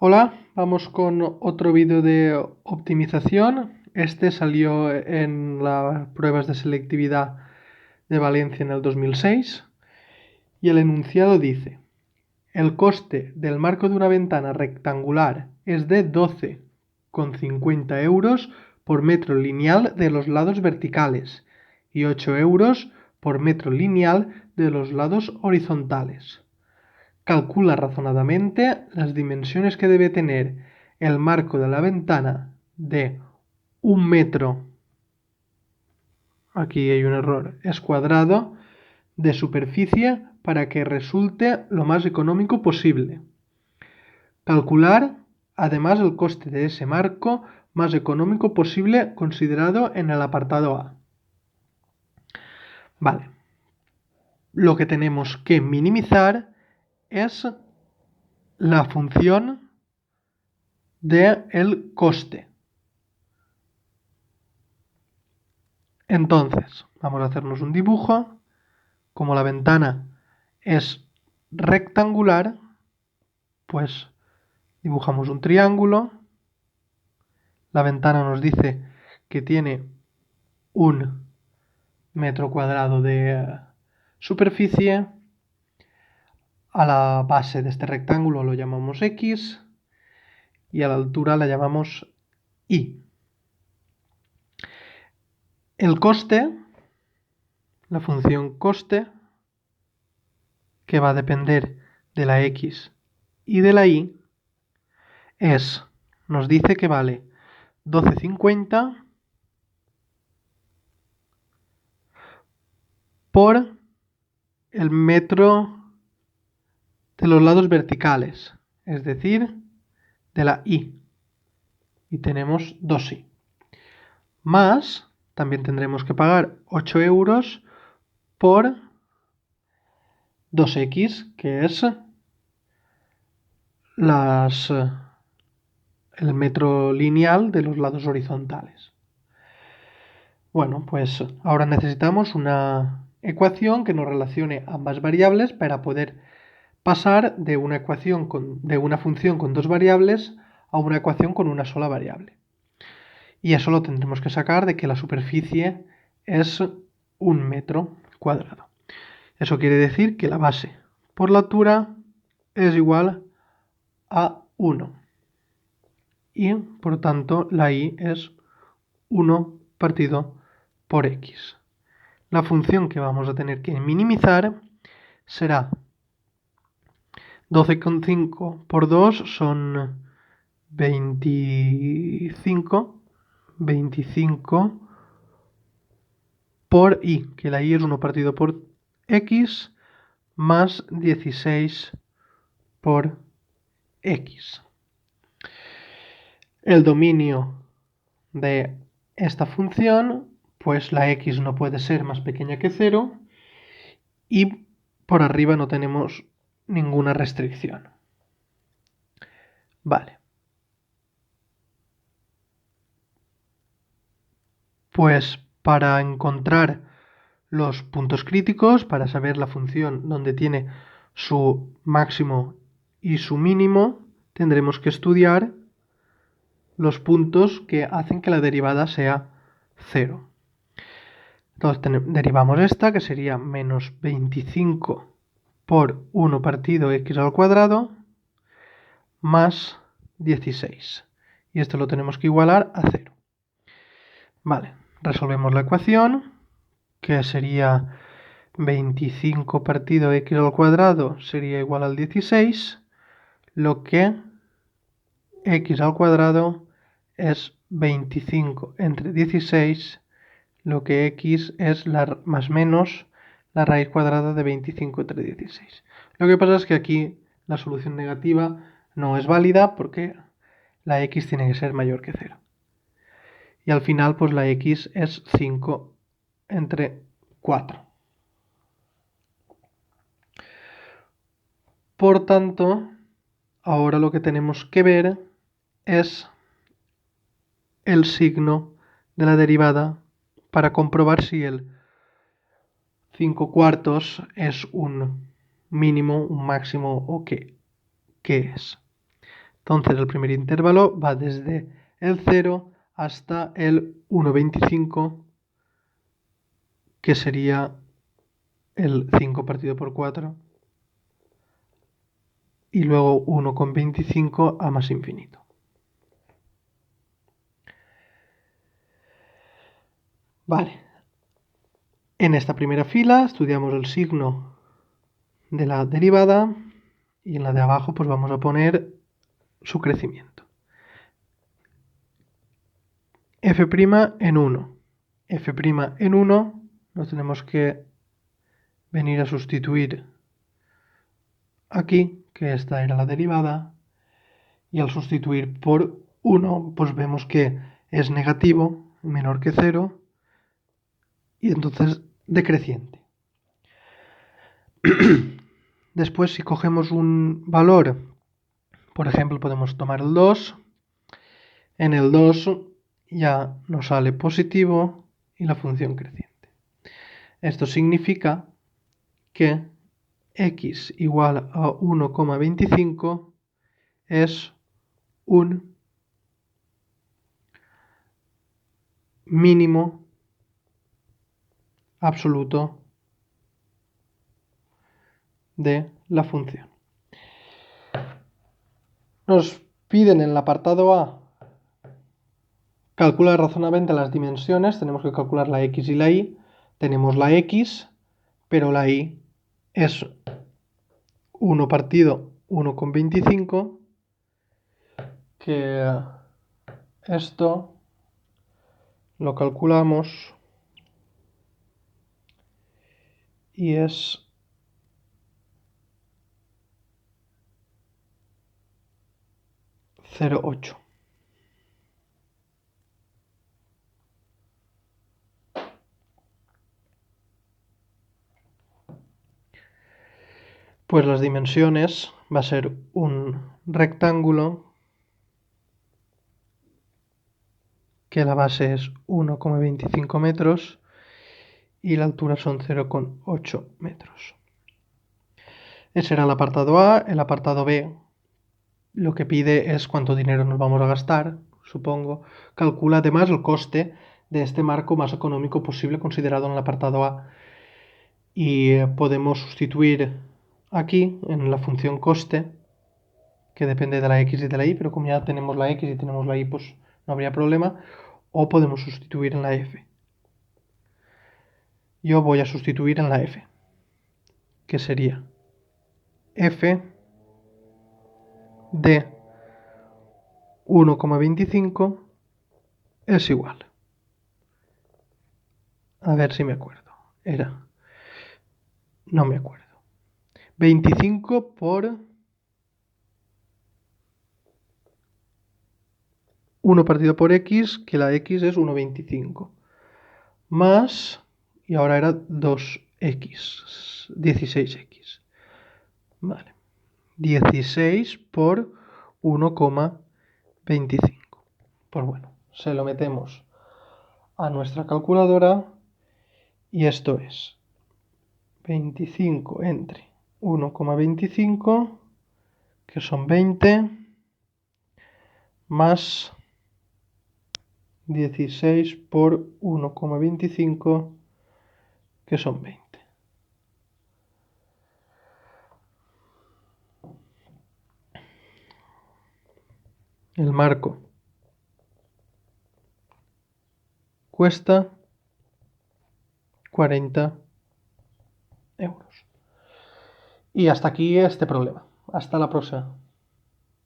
Hola, vamos con otro vídeo de optimización. Este salió en las pruebas de selectividad de Valencia en el 2006 y el enunciado dice: el coste del marco de una ventana rectangular es de 12,50 euros por metro lineal de los lados verticales y 8 euros por metro lineal de los lados horizontales. Calcula razonadamente las dimensiones que debe tener el marco de la ventana de 1 metro, aquí hay un error, es cuadrado, de superficie para que resulte lo más económico posible. Calcular además el coste de ese marco más económico posible considerado en el apartado A. Vale. Lo que tenemos que minimizar es la función del coste. Entonces, vamos a hacernos un dibujo. Como la ventana es rectangular, pues dibujamos un triángulo. La ventana nos dice que tiene 1 metro cuadrado de superficie. A la base de este rectángulo lo llamamos X y a la altura la llamamos Y. El coste, la función coste, que va a depender de la X y de la Y, nos dice que vale 12,50 por el metro de los lados verticales, es decir, de la Y. Y tenemos 2Y. Más, también tendremos que pagar 8 euros por 2X, que es el metro lineal de los lados horizontales. Bueno, pues ahora necesitamos una ecuación que nos relacione ambas variables para poder pasar de una función con dos variables a una ecuación con una sola variable. Y eso lo tendremos que sacar de que la superficie es 1 metro cuadrado. Eso quiere decir que la base por la altura es igual a 1. Y por tanto la y es 1 partido por x. La función que vamos a tener que minimizar será 12,5 por 2 son 25 por y, que la y es 1 partido por x, más 16 por x. El dominio de esta función, pues la x no puede ser más pequeña que 0 y por arriba no tenemos ninguna restricción. Vale. Pues para encontrar los puntos críticos, para saber la función donde tiene su máximo y su mínimo, tendremos que estudiar los puntos que hacen que la derivada sea 0. Entonces derivamos esta, que sería menos 25 por 1 partido x al cuadrado, más 16. Y esto lo tenemos que igualar a 0. Vale, resolvemos la ecuación, que sería 25 partido x al cuadrado sería igual al 16, lo que x al cuadrado es 25 entre 16, lo que x es más menos la raíz cuadrada de 25 entre 16. Lo que pasa es que aquí la solución negativa no es válida porque la x tiene que ser mayor que 0. Y al final pues la x es 5 entre 4. Por tanto, ahora lo que tenemos que ver es el signo de la derivada para comprobar si el 5 cuartos es un mínimo, un máximo o qué es. Entonces el primer intervalo va desde el 0 hasta el 1,25, que sería el 5 partido por 4, y luego 1,25 a más infinito. Vale. En esta primera fila estudiamos el signo de la derivada y en la de abajo pues vamos a poner su crecimiento. F' en 1. F' en 1 nos tenemos que venir a sustituir aquí, que esta era la derivada, y al sustituir por 1 pues vemos que es negativo, menor que 0, y entonces decreciente. Después, si cogemos un valor, por ejemplo, podemos tomar el 2, en el 2 ya nos sale positivo y la función creciente. Esto significa que x igual a 1,25 es un mínimo absoluto de la función. Nos piden en el apartado A calcular razonablemente las dimensiones. Tenemos que calcular la x y la y. Tenemos la x, pero la y es 1 partido 1,25, que esto lo calculamos y es 0,8. Pues las dimensiones va a ser un rectángulo que la base es 1,25 metros y la altura son 0,8 metros. Ese era el apartado A. El apartado B lo que pide es cuánto dinero nos vamos a gastar, supongo. Calcula además el coste de este marco más económico posible considerado en el apartado A. Y podemos sustituir aquí en la función coste, que depende de la x y de la y, pero como ya tenemos la x y tenemos la y, pues no habría problema. O podemos sustituir en la f. Yo voy a sustituir en la f, que sería f de 1,25 es igual. A ver si me acuerdo. No me acuerdo. 25 por 1 partido por x, que la x es 1,25. Más, y ahora era 2x, 16x. Vale. 16 por 1,25. Pues bueno, se lo metemos a nuestra calculadora y esto es 25 entre 1,25, que son 20, más 16 por 1,25, que son 20. El marco cuesta 40 euros. Y hasta aquí este problema. Hasta la próxima.